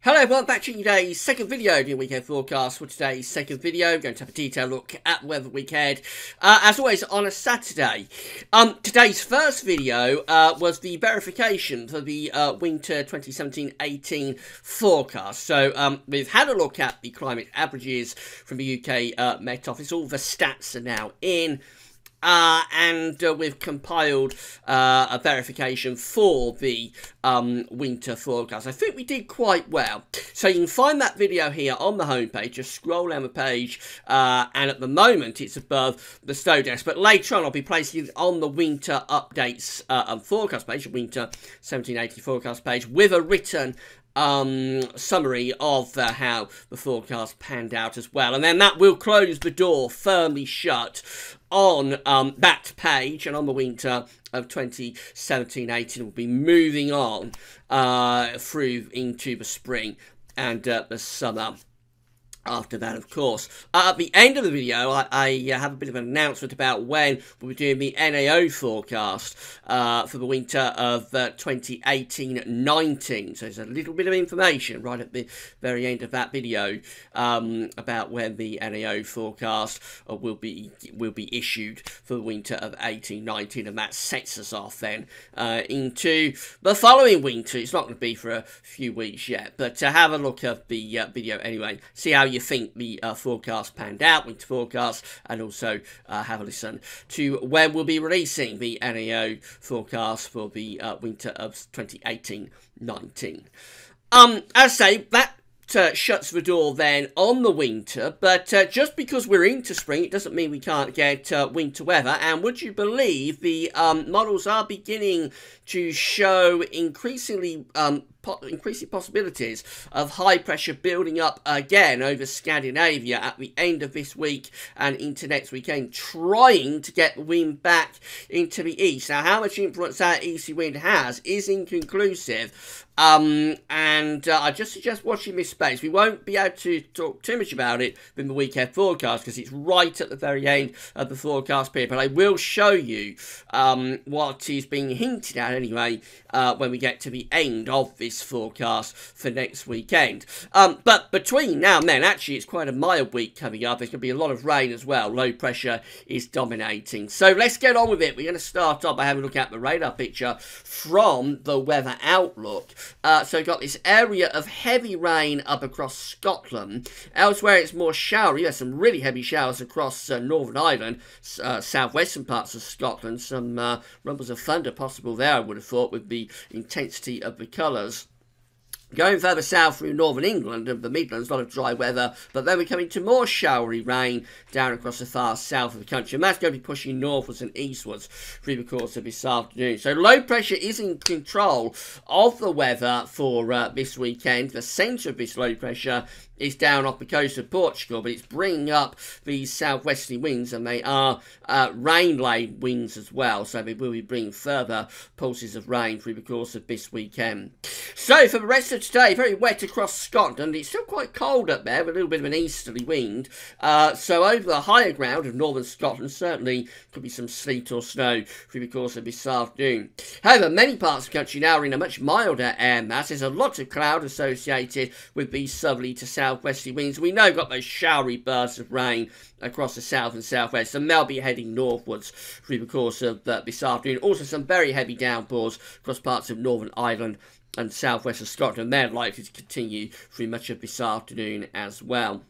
Hello everyone, back to today's second video, the weekend forecast. For today's second video, we're going to have a detailed look at the weather weekend, as always on a Saturday. Today's first video was the verification for the winter 2017-18 forecast. So we've had a look at the climate averages from the UK Met Office. All the stats are now in. And we've compiled a verification for the winter forecast. I think we did quite well. So you can find that video here on the homepage. Just scroll down the page, and at the moment it's above the snow desk. But later on I'll be placing it on the winter updates and forecast page, the winter 1780 forecast page, with a written summary of how the forecast panned out as well. And then that will close the door firmly shut on that page, and on the winter of 2017-18 we'll be moving on through into the spring and the summer after that, of course. At the end of the video, I have a bit of an announcement about when we'll be doing the NAO forecast for the winter of 2018-19. So there's a little bit of information right at the very end of that video about when the NAO forecast will be issued for the winter of 18-19, and that sets us off then into the following winter. It's not going to be for a few weeks yet, but have a look at the video anyway. See how you think the forecast panned out, winter forecast, and also have a listen to when we'll be releasing the NAO forecast for the winter of 2018-19. As I say, that shuts the door then on the winter, but just because we're into spring, it doesn't mean we can't get winter weather. And would you believe the models are beginning to show increasing possibilities of high pressure building up again over Scandinavia at the end of this week and into next weekend, trying to get the wind back into the east. Now, how much influence that easterly wind has is inconclusive. And I just suggest watching this space. We won't be able to talk too much about it in the weekend forecast because it's right at the very end of the forecast period. But I will show you what is being hinted at anyway when we get to the end of this forecast for next weekend. But between now and then, actually, it's quite a mild week coming up. There's going to be a lot of rain as well. Low pressure is dominating. So let's get on with it. We're going to start off by having a look at the radar picture from the weather outlook. So we've got this area of heavy rain up across Scotland. Elsewhere it's more showery. There's some really heavy showers across Northern Ireland, southwestern parts of Scotland. Some rumbles of thunder possible there, I would have thought, with the intensity of the colours. Going further south through northern England and the Midlands, a lot of dry weather, but then we're coming to more showery rain down across the far south of the country, and that's going to be pushing northwards and eastwards through the course of this afternoon. So low pressure is in control of the weather for this weekend. The centre of this low pressure is down off the coast of Portugal, but it's bringing up these southwesterly winds, and they are rain-laden winds as well, so they will be bringing further pulses of rain through the course of this weekend. So for the rest of today, very wet across Scotland. It's still quite cold up there with a little bit of an easterly wind, so over the higher ground of northern Scotland certainly could be some sleet or snow through the course of this afternoon. However, many parts of the country now are in a much milder air mass. There's a lot of cloud associated with these southerly to southwesterly winds. We know we've got those showery bursts of rain across the south and southwest, and they'll be heading northwards through the course of this afternoon. Also some very heavy downpours across parts of Northern Ireland and southwest of Scotland. They're likely to continue through much of this afternoon as well.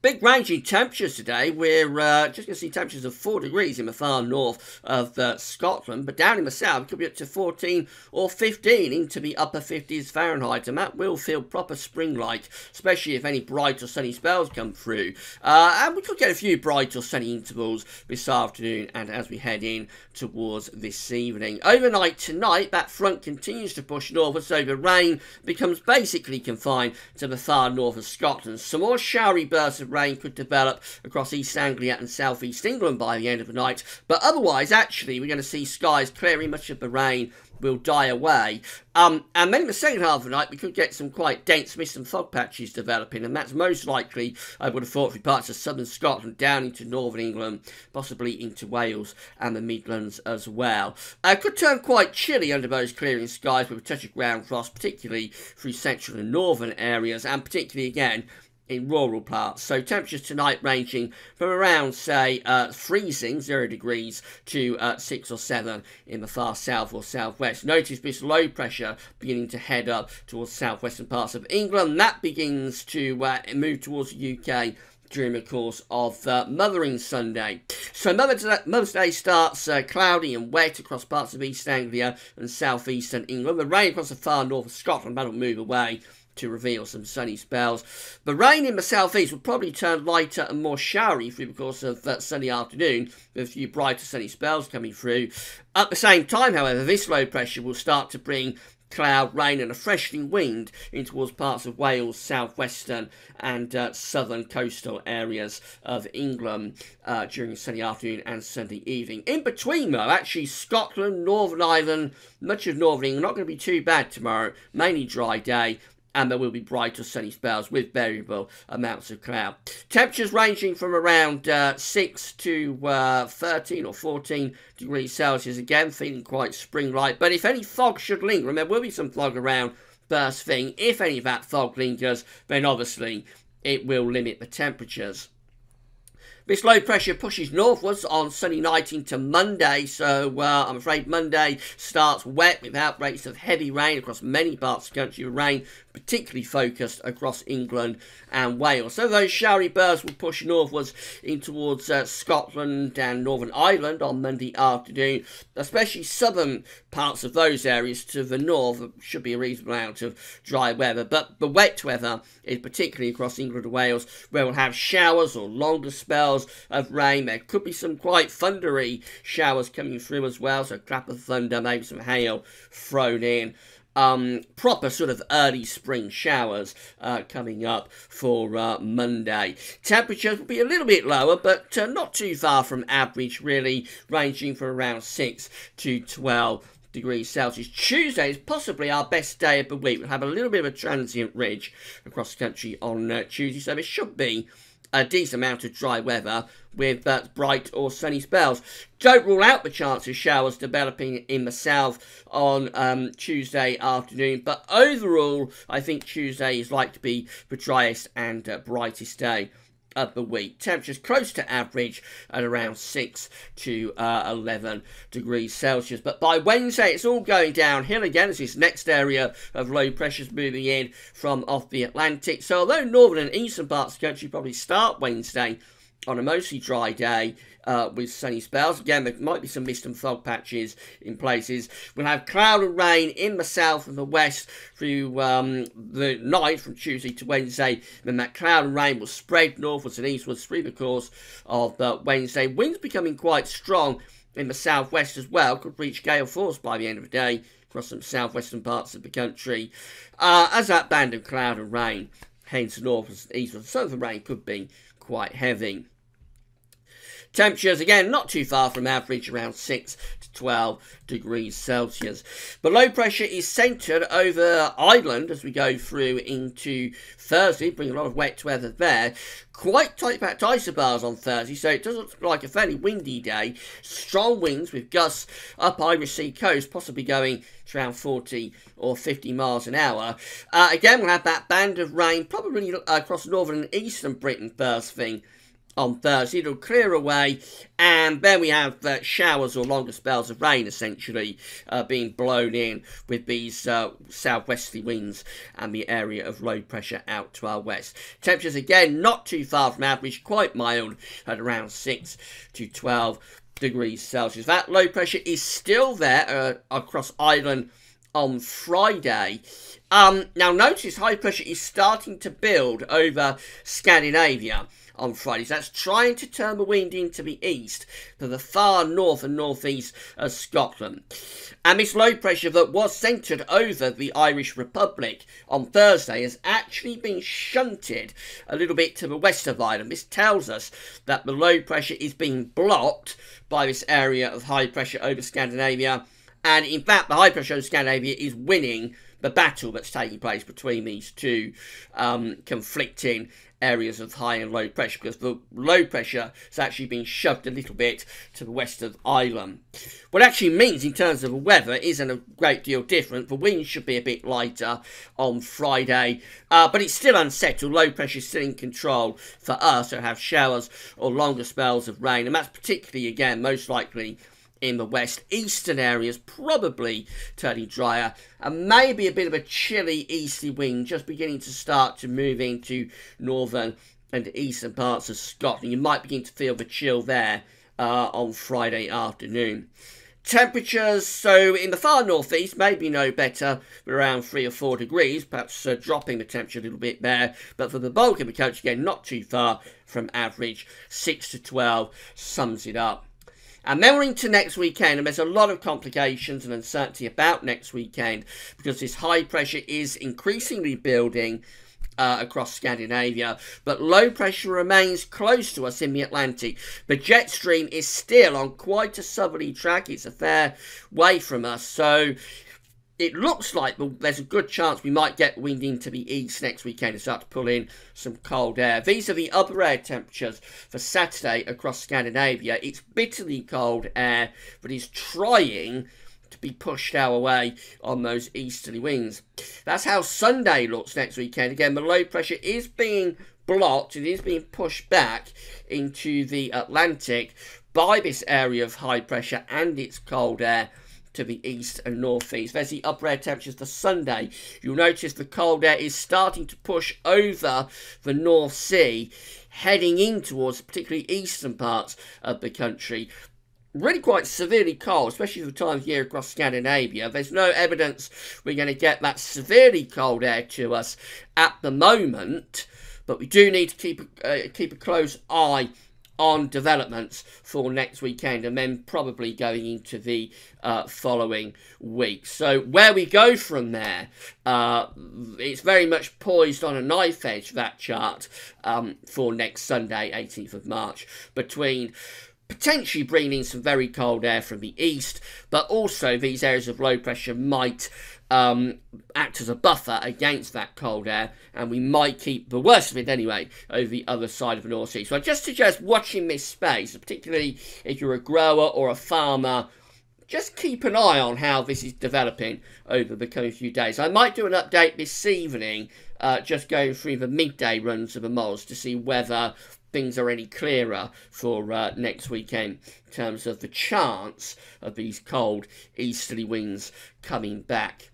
Big range in temperatures today. We're just going to see temperatures of 4 degrees in the far north of Scotland, but down in the south it could be up to 14 or 15 into the upper 50s Fahrenheit, and that will feel proper spring-like, especially if any bright or sunny spells come through. And we could get a few bright or sunny intervals this afternoon and as we head in towards this evening. Overnight tonight, that front continues to push northwards, so the rain becomes basically confined to the far north of Scotland. Some more showery bursts of rain could develop across East Anglia and South East England by the end of the night, but otherwise actually we're going to see skies clearing much of the rain will die away. And then in the second half of the night, we could get some quite dense mist and fog patches developing, and that's most likely, I would have thought, through parts of southern Scotland down into northern England, possibly into Wales and the Midlands as well. It could turn quite chilly under those clearing skies with a touch of ground frost, particularly through central and northern areas, and particularly again in rural parts. So temperatures tonight ranging from around, say, freezing, 0 degrees, to 6 or 7 in the far south or southwest. Notice this low pressure beginning to head up towards southwestern parts of England. That begins to move towards the UK during the course of Mothering Sunday. So Mother's Day starts cloudy and wet across parts of East Anglia and southeastern England. The rain across the far north of Scotland, that'll move away to reveal some sunny spells. The rain in the southeast will probably turn lighter and more showery through the course of sunny afternoon, with a few brighter sunny spells coming through. At the same time, however, this low pressure will start to bring cloud, rain and a freshening wind in towards parts of Wales, southwestern and southern coastal areas of England during sunny afternoon and Sunday evening. In between, though, actually Scotland, Northern Ireland, much of Northern England, not going to be too bad tomorrow. Mainly dry day, and there will be brighter sunny spells with variable amounts of cloud. Temperatures ranging from around 6 to 13 or 14 degrees Celsius. Again, feeling quite spring-like. But if any fog should linger, and there will be some fog around first thing, if any of that fog lingers, then obviously it will limit the temperatures. This low pressure pushes northwards on sunny night into Monday, so I'm afraid Monday starts wet with outbreaks of heavy rain across many parts of the country. Rain particularly focused across England and Wales. So those showery bursts will push northwards in towards Scotland and Northern Ireland on Monday afternoon, especially southern parts of those areas to the north. There should be a reasonable amount of dry weather, but the wet weather is particularly across England and Wales, where we'll have showers or longer spells of rain. There could be some quite thundery showers coming through as well, so clap of thunder, maybe some hail thrown in. Proper sort of early spring showers coming up for Monday. Temperatures will be a little bit lower, but not too far from average, really, ranging from around 6 to 12 degrees Celsius. Tuesday is possibly our best day of the week. We'll have a little bit of a transient ridge across the country on Tuesday, so there should be a decent amount of dry weather with bright or sunny spells. Don't rule out the chance of showers developing in the south on Tuesday afternoon, but overall I think Tuesday is likely to be the driest and brightest day of the week. Temperatures close to average at around 6 to 11 degrees Celsius. But by Wednesday, it's all going downhill again as this next area of low pressure is moving in from off the Atlantic. So although northern and eastern parts of the country probably start Wednesday on a mostly dry day with sunny spells, again there might be some mist and fog patches in places. We'll have cloud and rain in the south and the west through the night from Tuesday to Wednesday. Then that cloud and rain will spread northwards and eastwards through the course of Wednesday. Winds becoming quite strong in the southwest as well, could reach gale force by the end of the day across some southwestern parts of the country as that band of cloud and rain heads northwards and eastwards. Some of the rain could be quite heavy. Temperatures, again, not too far from average, around 6 to 12 degrees Celsius. But low pressure is centred over Ireland as we go through into Thursday, bringing a lot of wet weather there. Quite tight-packed isobars on Thursday, so it does look like a fairly windy day. Strong winds with gusts up Irish Sea coast, possibly going to around 40 or 50 miles an hour. Again, we'll have that band of rain, probably across northern and eastern Britain first thing on Thursday. It'll clear away, and then we have showers or longer spells of rain essentially being blown in with these southwesterly winds and the area of low pressure out to our west. Temperatures again not too far from average, quite mild at around 6 to 12 degrees Celsius. That low pressure is still there across Ireland on Friday. Now notice high pressure is starting to build over Scandinavia on Friday. So that's trying to turn the wind into the east to the far north and northeast of Scotland. And this low pressure that was centred over the Irish Republic on Thursday has actually been shunted a little bit to the west of Ireland. This tells us that the low pressure is being blocked by this area of high pressure over Scandinavia, And in fact, the high pressure over Scandinavia is winning the battle that's taking place between these two conflicting areas of high and low pressure, because the low pressure has actually been shoved a little bit to the west of Ireland. What it actually means in terms of the weather isn't a great deal different. The winds should be a bit lighter on Friday, but it's still unsettled. Low pressure is still in control for us, so have showers or longer spells of rain, and that's particularly, again, most likely in the west eastern areas, probably turning drier, and maybe a bit of a chilly easterly wind just beginning to start to move into northern and eastern parts of Scotland. You might begin to feel the chill there on Friday afternoon. Temperatures, so in the far northeast, maybe no better, around 3 or 4 degrees, perhaps dropping the temperature a little bit there, but for the bulk of the country, again, not too far from average. 6 to 12 sums it up. And then we're into next weekend, and there's a lot of complications and uncertainty about next weekend because this high pressure is increasingly building across Scandinavia, but low pressure remains close to us in the Atlantic. The jet stream is still on quite a southerly track. It's a fair way from us, so it looks like there's a good chance we might get wind into the east next weekend and start to pull in some cold air. These are the upper air temperatures for Saturday across Scandinavia. It's bitterly cold air, but it's trying to be pushed our way on those easterly winds. That's how Sunday looks next weekend. Again, the low pressure is being blocked. It is being pushed back into the Atlantic by this area of high pressure and its cold air to the east and northeast. There's the upper air temperatures for Sunday. You'll notice the cold air is starting to push over the North Sea, heading in towards particularly eastern parts of the country. Really quite severely cold, especially for the time of year across Scandinavia. There's no evidence we're going to get that severely cold air to us at the moment, but we do need to keep a close eye on developments for next weekend, and then probably going into the following week. So where we go from there, it's very much poised on a knife edge, that chart, for next Sunday, 18th of March, between potentially bringing in some very cold air from the east, but also these areas of low pressure might act as a buffer against that cold air, and we might keep the worst of it anyway over the other side of the North Sea. So I just suggest watching this space, particularly if you're a grower or a farmer. Just keep an eye on how this is developing over the coming few days. I might do an update this evening, just going through the midday runs of the mods to see whether things are any clearer for next weekend in terms of the chance of these cold easterly winds coming back.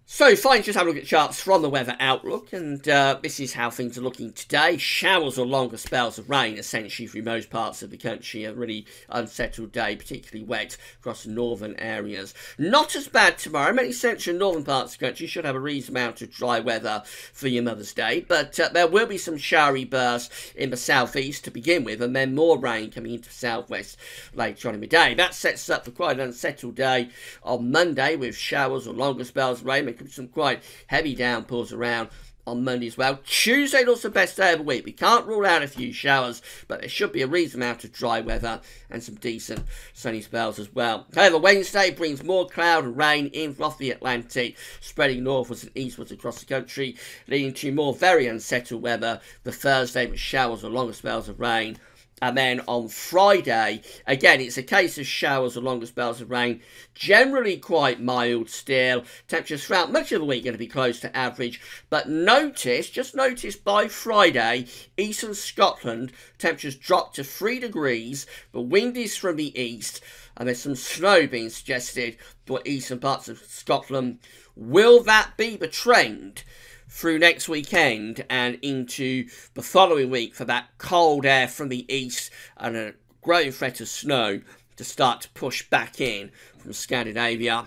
So fine, just have a look at charts from the Weather Outlook, and this is how things are looking today. Showers or longer spells of rain essentially through most parts of the country. A really unsettled day, particularly wet across the northern areas. Not as bad tomorrow. Many central and northern parts of the country should have a reasonable amount of dry weather for your Mother's Day, but there will be some showery bursts in the southeast to begin with, and then more rain coming into the southwest later on in the day. That sets us up for quite an unsettled day on Monday with showers or longer spells of rain. Some quite heavy downpours around on Monday as well. Tuesday looks the best day of the week. We can't rule out a few showers, but there should be a reasonable amount of dry weather and some decent sunny spells as well. However, Wednesday brings more cloud and rain in off the Atlantic, spreading northwards and eastwards across the country, leading to more very unsettled weather the Thursday with showers or longer spells of rain. And then on Friday, again, it's a case of showers or longer spells of rain. Generally quite mild still. Temperatures throughout much of the week going to be close to average. But just notice by Friday, eastern Scotland, temperatures drop to 3 degrees. The wind is from the east. And there's some snow being suggested for eastern parts of Scotland. Will that be the trend through next weekend and into the following week for that cold air from the east and a growing threat of snow to start to push back in from Scandinavia?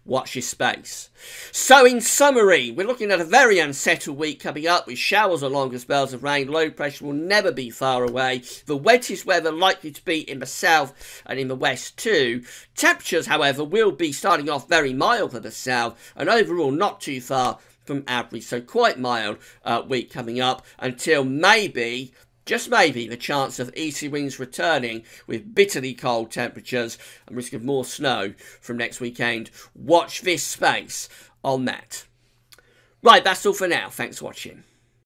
Watch your space. So in summary, we're looking at a very unsettled week coming up with showers or longer spells of rain. Low pressure will never be far away. The wettest weather likely to be in the south and in the west too. Temperatures, however, will be starting off very mild for the south and overall not too far from average, so quite mild week coming up until maybe just maybe, the chance of easy winds returning with bitterly cold temperatures and risk of more snow from next weekend. Watch this space on that. Right, that's all for now. Thanks for watching.